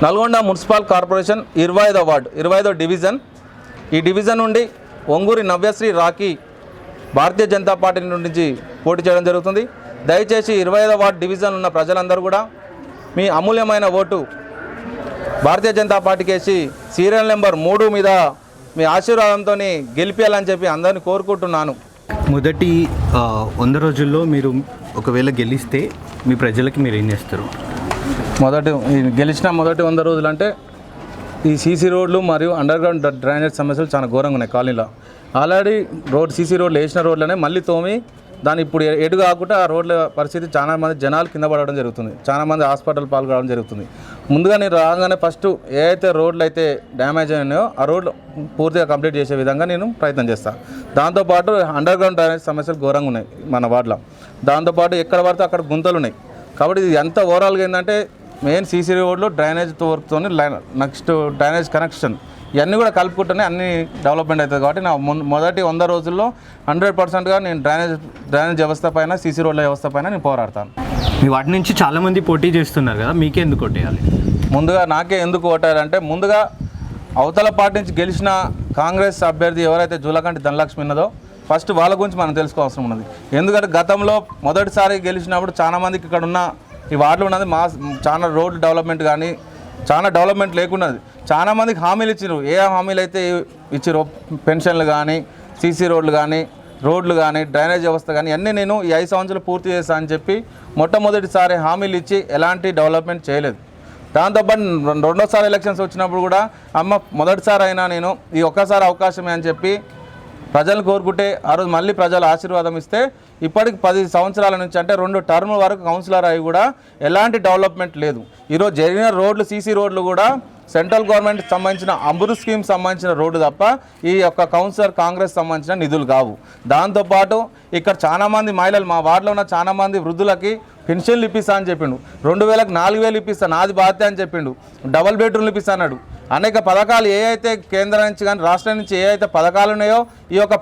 Nalgonda municipal corporation 25వ ward 25వ division. ఈ డివిజన్ నుండి ఒంగూరి నవ్యశ్రీ రాఖీ భారతీయ జనతా పార్టీ నుంచి పోటీ చేయడం జరుగుతుంది. దయచేసి 25వ వార్డు డివిజన్ ఉన్న ప్రజలందరూ కూడా మీ అమూల్యమైన ఓటు భారతీయ జనతా పార్టీకి వేసి సీరియల్ నెంబర్ 3 మీద మీ ఆశీర్వాదంతో గెలిపించాలని చెప్పి అందరిని కోరుకుంటున్నాను. మొదటి 100 రోజుల్లో మీరు ఒకవేళ గెలిస్తే మీ ప్రజలకి మీరు ఏం చేస్తారు? గెలిచిన మొదటి 100 రోజులు అంటే ఈ సీసీ రోడ్లు మరియు అండర్ గ్రౌండ్ డ్రైనేజ్ సమస్యలు చాలా ఘోరంగా ఉన్నాయి కాలనీలో. ఆల్రెడీ సీసీ రోడ్లు వేసిన రోడ్లనే మళ్ళీ తోమి దాని ఇప్పుడు ఎటు కాకుండా ఆ రోడ్ల పరిస్థితి చాలా మంది జనాలు కింద పడడం జరుగుతుంది, చాలా మంది హాస్పిటల్ పాల్గొనడం జరుగుతుంది. ముందుగా నేను రాగానే ఫస్ట్ ఏ అయితే రోడ్లు అయితే డ్యామేజ్ అయినాయో ఆ రోడ్లు పూర్తిగా కంప్లీట్ చేసే విధంగా నేను ప్రయత్నం చేస్తాను. దాంతోపాటు అండర్ గ్రౌండ్ డ్రైనేజ్ సమస్యలు ఘోరంగా ఉన్నాయి మన వార్డులో. దాంతోపాటు ఎక్కడ పడితే అక్కడ గుంతలు ఉన్నాయి. కాబట్టి ఇది ఎంత ఓవరాల్గా ఏంటంటే మెయిన్ సీసీ రోడ్లు డ్రైనేజ్ వర్క్తో నెక్స్ట్ డ్రైనేజ్ కనెక్షన్ ఇవన్నీ కూడా కలుపుకుంటూనే అన్ని డెవలప్మెంట్ అవుతుంది. కాబట్టి నా మొదటి 100 రోజుల్లో 100%గా నేను డ్రైనేజ్ వ్యవస్థ పైన సీసీ రోడ్ల వ్యవస్థ పైన నేను పోరాడతాను. మీ వాటి నుంచి చాలామంది పోటీ చేస్తున్నారు కదా, మీకే ఎందుకు ఓటేయాలి? ముందుగా నాకే ఎందుకు ఓటేయాలంటే ముందుగా అవతల పార్టీ నుంచి గెలిచిన కాంగ్రెస్ అభ్యర్థి ఎవరైతే జూలకంటి ధనలక్ష్మి ఉన్నదో ఫస్ట్ వాళ్ళ గురించి మనం తెలుసుకోవాల్సి ఉన్నది. ఎందుకంటే గతంలో మొదటిసారి గెలిచినప్పుడు చాలామందికి ఇక్కడ ఉన్న ఈ వార్డులో ఉన్నది చాలా రోడ్లు డెవలప్మెంట్ కానీ చాలా డెవలప్మెంట్ లేకున్నది. చాలామందికి హామీలు ఇచ్చారు. ఏ హామీలు అయితే ఇచ్చారో పెన్షన్లు కానీ సీసీ రోడ్లు కానీ రోడ్లు కానీ డ్రైనేజ్ వ్యవస్థ కానీ అన్నీ నేను ఈ 5 సంవత్సరాలు పూర్తి చేస్తాను అని చెప్పి మొట్టమొదటిసారి హామీలు ఇచ్చి ఎలాంటి డెవలప్మెంట్ చేయలేదు. దాంతోపాటు రెండోసారి ఎలక్షన్స్ వచ్చినప్పుడు కూడా మొదటిసారి అయినా నేను ఈ ఒక్కసారి అవకాశమే అని చెప్పి ప్రజలను కోరుకుంటే ఆ రోజు మళ్ళీ ప్రజల ఆశీర్వాదం ఇస్తే ఇప్పటికి 10 సంవత్సరాల నుంచి అంటే 2 టర్మ్ వరకు కౌన్సిలర్ అయ్యి కూడా ఎలాంటి డెవలప్మెంట్ లేదు. ఈరోజు జరిగిన రోడ్లు సీసీ రోడ్లు కూడా సెంట్రల్ గవర్నమెంట్ సంబంధించిన అమృత్ స్కీమ్ సంబంధించిన రోడ్డు తప్ప ఈ యొక్క కౌన్సిలర్ కాంగ్రెస్ సంబంధించిన నిధులు కావు. దాంతోపాటు ఇక్కడ చాలామంది మహిళలు మా వార్డులో ఉన్న చాలామంది వృద్ధులకి పెన్షన్లు ఇప్పిస్తా అని చెప్పిండు. 2000కి 4000 ఇప్పిస్తాను నాది బాధ్యత అని చెప్పిండు. డబుల్ బెడ్రూమ్లు ఇప్పిస్తా అన్నాడు. అనేక పథకాలు ఏ అయితే కేంద్రం నుంచి కానీ రాష్ట్రం నుంచి ఏ అయితే పథకాలు ఉన్నాయో ఈ యొక్క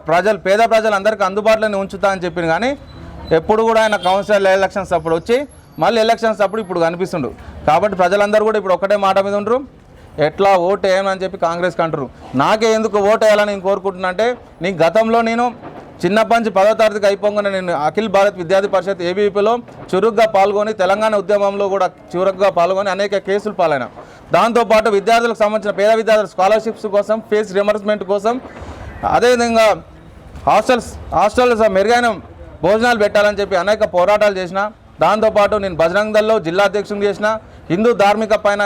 పేద ప్రజలందరికీ అందుబాటులోనే ఉంచుతా అని చెప్పింది. కానీ ఎప్పుడు కూడా ఆయన కౌన్సిలర్ ఎలక్షన్స్ అప్పుడు వచ్చి మళ్ళీ ఎలక్షన్స్ అప్పుడు ఇప్పుడు కనిపిస్తుండు. కాబట్టి ప్రజలందరూ కూడా ఇప్పుడు ఒకటే మాట మీద ఉండరు, ఎట్లా ఓటు వేయమని చెప్పి కాంగ్రెస్కి అంటారు. నాకే ఎందుకు ఓటు వేయాలని నేను కోరుకుంటున్నా అంటే నీకు గతంలో నేను చిన్నప్పటి నుంచి 10వ తరగతికి అయిపోగానే నేను అఖిల భారత్ విద్యార్థి పరిషత్ ఏబీవీపీలో చురుగ్గా పాల్గొని తెలంగాణ ఉద్యమంలో కూడా చురుగ్గా పాల్గొని అనేక కేసులు పాలైనా. దాంతోపాటు విద్యార్థులకు సంబంధించిన పేద విద్యార్థుల స్కాలర్షిప్స్ కోసం ఫీజు రియంబర్స్మెంట్ కోసం అదేవిధంగా హాస్టల్స్ మెరుగైన భోజనాలు పెట్టాలని చెప్పి అనేక పోరాటాలు చేసిన. దాంతోపాటు నేను బజరంగ్ దళ్లో జిల్లా అధ్యక్షుని చేసిన. హిందూ ధార్మిక పైన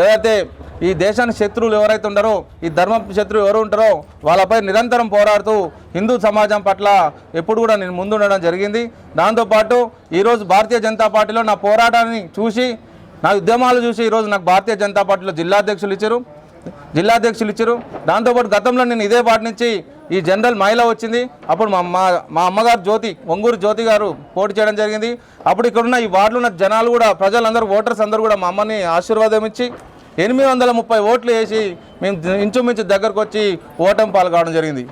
ఏదైతే ఈ దేశానికి శత్రువులు ఎవరైతే ఉంటారో ఈ ధర్మ శత్రువు ఎవరు ఉంటారో వాళ్ళపై నిరంతరం పోరాడుతూ హిందూ సమాజం పట్ల ఎప్పుడు కూడా నేను ముందుండడం జరిగింది. దాంతోపాటు ఈరోజు భారతీయ జనతా పార్టీలో నా పోరాటాన్ని చూసి నా ఉద్యమాలు చూసి ఈరోజు నాకు భారతీయ జనతా పార్టీలో జిల్లా అధ్యక్షులు ఇచ్చారు. దాంతోపాటు గతంలో నేను ఇదే పార్టీ నుంచి ఈ జనరల్ మహిళ వచ్చింది. అప్పుడు మా అమ్మగారు ఒంగూరు జ్యోతి గారు పోటీ చేయడం జరిగింది. అప్పుడు ఇక్కడున్న ఈ వార్డులో ఉన్న జనాలు కూడా ప్రజలందరూ ఓటర్స్ అందరూ కూడా మా అమ్మని ఆశీర్వాదం ఇచ్చి 830 ఓట్లు వేసి మేము ఇంచుమించు దగ్గరకు వచ్చి ఓటమి పాలు కావడం జరిగింది.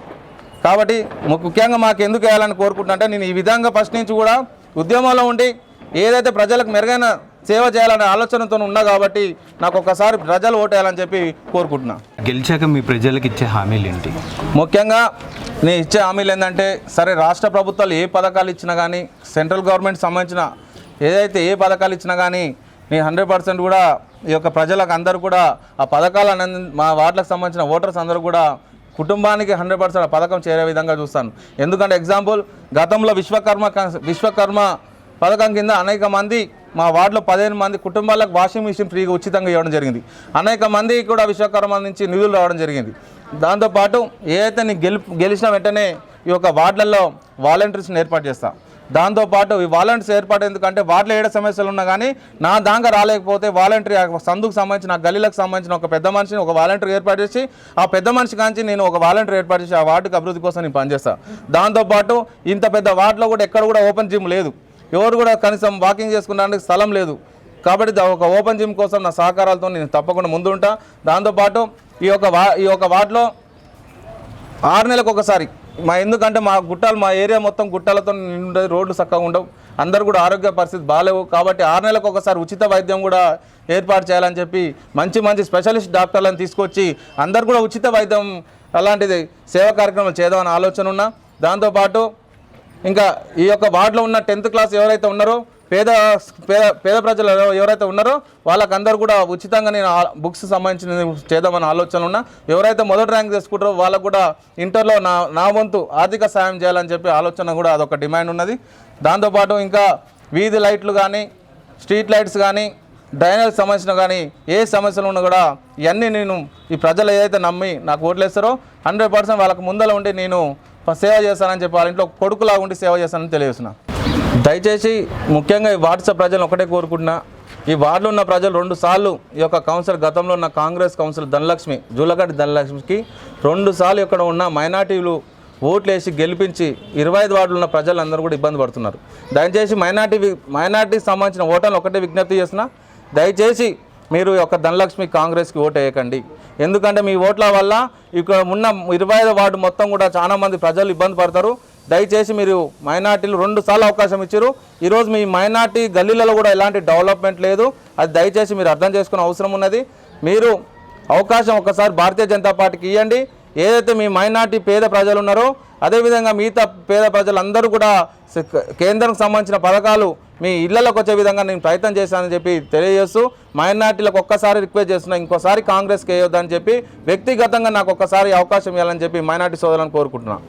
కాబట్టి ముఖ్యంగా మాకు ఎందుకు వేయాలని కోరుకుంటున్నా అంటే నేను ఈ విధంగా ఫస్ట్ నుంచి కూడా ఉద్యమంలో ఉండి ఏదైతే ప్రజలకు మెరుగైన సేవ చేయాలనే ఆలోచనతో ఉన్నా కాబట్టి నాకు ఒక్కసారి ప్రజలు ఓటేయాలని చెప్పి కోరుకుంటున్నా. గెలిచాక మీ ప్రజలకు ఇచ్చే హామీలు ఏంటి? ముఖ్యంగా నేను ఇచ్చే హామీలు ఏంటంటే సరే రాష్ట్ర ప్రభుత్వాలు ఏ పథకాలు ఇచ్చినా కానీ సెంట్రల్ గవర్నమెంట్ సంబంధించిన ఏదైతే ఏ పథకాలు ఇచ్చినా కానీ నేను 100% కూడా ఈ యొక్క ప్రజలకు అందరూ కూడా ఆ పథకాలు మా వార్డులకు సంబంధించిన ఓటర్స్ అందరూ కూడా కుటుంబానికి 100% ఆ పథకం చేరే విధంగా చూస్తాను. ఎందుకంటే ఎగ్జాంపుల్ గతంలో విశ్వకర్మ పథకం కింద అనేక మంది మా వార్డులో 15 మంది కుటుంబాలకు వాషింగ్ మిషన్ ఫ్రీగా ఉచితంగా ఇవ్వడం జరిగింది. అనేక మంది కూడా విశ్వకర్మ నుంచి నిధులు రావడం జరిగింది. దాంతోపాటు ఏదైతే నేను గెలిచిన వెంటనే ఈ యొక్క వార్డులలో వాలంటీర్స్ని ఏర్పాటు చేస్తాను. దాంతోపాటు ఈ వాలంటీర్స్ ఏర్పాటు ఎందుకంటే వార్డులో ఏడ సమస్యలు ఉన్నా కానీ నా దాకా రాలేకపోతే వాలంటీర్ సందుకు సంబంధించిన గల్లీలకు సంబంధించిన ఒక పెద్ద మనిషిని ఒక వాలంటీర్ ఏర్పాటు చేసి ఆ పెద్ద మనిషి కాంచి నేను ఒక వాలంటీర్ ఏర్పాటు చేసి ఆ వార్డుకి అభివృద్ధి కోసం నేను పనిచేస్తాను. దాంతోపాటు ఇంత పెద్ద వార్డులో కూడా ఎక్కడ కూడా ఓపెన్ జిమ్ లేదు, ఎవరు కూడా కనీసం వాకింగ్ చేసుకునే స్థలం లేదు. కాబట్టి ఒక ఓపెన్ జిమ్ కోసం నా సహకారాలతో నేను తప్పకుండా ముందు ఉంటా. దాంతోపాటు ఈ యొక్క వార్డులో 6 నెలలకు ఒకసారి ఎందుకంటే మా ఏరియా మొత్తం గుట్టలతో నిండి రోడ్లు చక్కగా ఉండవు. అందరు కూడా ఆరోగ్య పరిస్థితి బాగాలేవు కాబట్టి 6 నెలలకు ఒకసారి ఉచిత వైద్యం కూడా ఏర్పాటు చేయాలని చెప్పి మంచి మంచి స్పెషలిస్ట్ డాక్టర్లను తీసుకొచ్చి అందరు కూడా ఉచిత వైద్యం అలాంటిది సేవా కార్యక్రమాలు చేద్దామని ఆలోచన ఉన్నా. దాంతోపాటు ఇంకా ఈ యొక్క వార్డులో ఉన్న 10th క్లాస్ ఎవరైతే ఉన్నారో పేద పేద పేద ప్రజలు ఎవరైతే ఉన్నారో వాళ్ళకందరూ కూడా ఉచితంగా నేను బుక్స్ సంబంధించిన చేద్దామని ఆలోచన ఉన్నా. ఎవరైతే మొదటి ర్యాంక్ తీసుకుంటారో వాళ్ళకు కూడా ఇంటర్లో నా వంతు ఆర్థిక సాయం చేయాలని చెప్పి ఆలోచన కూడా అదొక డిమాండ్ ఉన్నది. దాంతోపాటు ఇంకా వీధి లైట్లు కానీ స్ట్రీట్ లైట్స్ కానీ డ్రైనేజ్ సమస్యలు కానీ ఏ సమస్యలు ఉన్నా కూడా ఇవన్నీ నేను ఈ ప్రజలు ఏదైతే నమ్మి నాకు ఓట్లేస్తారో 100% వాళ్ళకు ముందర ఉండి నేను సేవ చేస్తానని చెప్పి వాళ్ళ ఇంట్లో కొడుకులాగా ఉండి సేవ చేస్తానని తెలియజేస్తున్నా. దయచేసి ముఖ్యంగా ఈ వార్డు ప్రజలను ఒకటే కోరుకుంటున్నా, ఈ వార్డులో ఉన్న ప్రజలు 2 సార్లు ఈ యొక్క కౌన్సిలర్ గతంలో ఉన్న కాంగ్రెస్ కౌన్సిలర్ ధనలక్ష్మి జూలగడ్డ ధనలక్ష్మికి 2 సార్లు ఇక్కడ ఉన్న మైనార్టీలు ఓట్లేసి గెలిపించి 25 వార్డులు ఉన్న ప్రజలందరూ కూడా ఇబ్బంది పడుతున్నారు. దయచేసి మైనార్టీకి సంబంధించిన ఓటర్లు ఒకటే విజ్ఞప్తి చేస్తున్నా, దయచేసి మీరు యొక్క ధనలక్ష్మి కాంగ్రెస్కి ఓటు వేయకండి. ఎందుకంటే మీ ఓట్ల వల్ల ఇక్కడ ఉన్న 25 వార్డు మొత్తం కూడా చాలామంది ప్రజలు ఇబ్బంది పడతారు. దయచేసి మీరు మైనార్టీలు 2 సార్లు అవకాశం ఇచ్చారు. ఈరోజు మీ మైనార్టీ గల్లీలలో కూడా ఎలాంటి డెవలప్మెంట్ లేదు. అది దయచేసి మీరు అర్థం చేసుకునే అవసరం ఉన్నది. మీరు అవకాశం ఒకసారి భారతీయ జనతా పార్టీకి ఇవ్వండి. ఏదైతే మీ మైనార్టీ పేద ప్రజలు ఉన్నారో అదేవిధంగా మిగతా పేద ప్రజలందరూ కూడా కేంద్రానికి సంబంధించిన పథకాలు మీ ఇళ్లలోకి వచ్చే విధంగా నేను ప్రయత్నం చేశానని చెప్పి తెలియజేస్తూ మైనార్టీలకు ఒక్కసారి రిక్వెస్ట్ చేస్తున్నా, ఇంకోసారి కాంగ్రెస్కి వేయొద్దని చెప్పి వ్యక్తిగతంగా నాకు ఒక్కసారి అవకాశం ఇవ్వాలని చెప్పి మైనార్టీ సోదరులను కోరుకుంటున్నాను.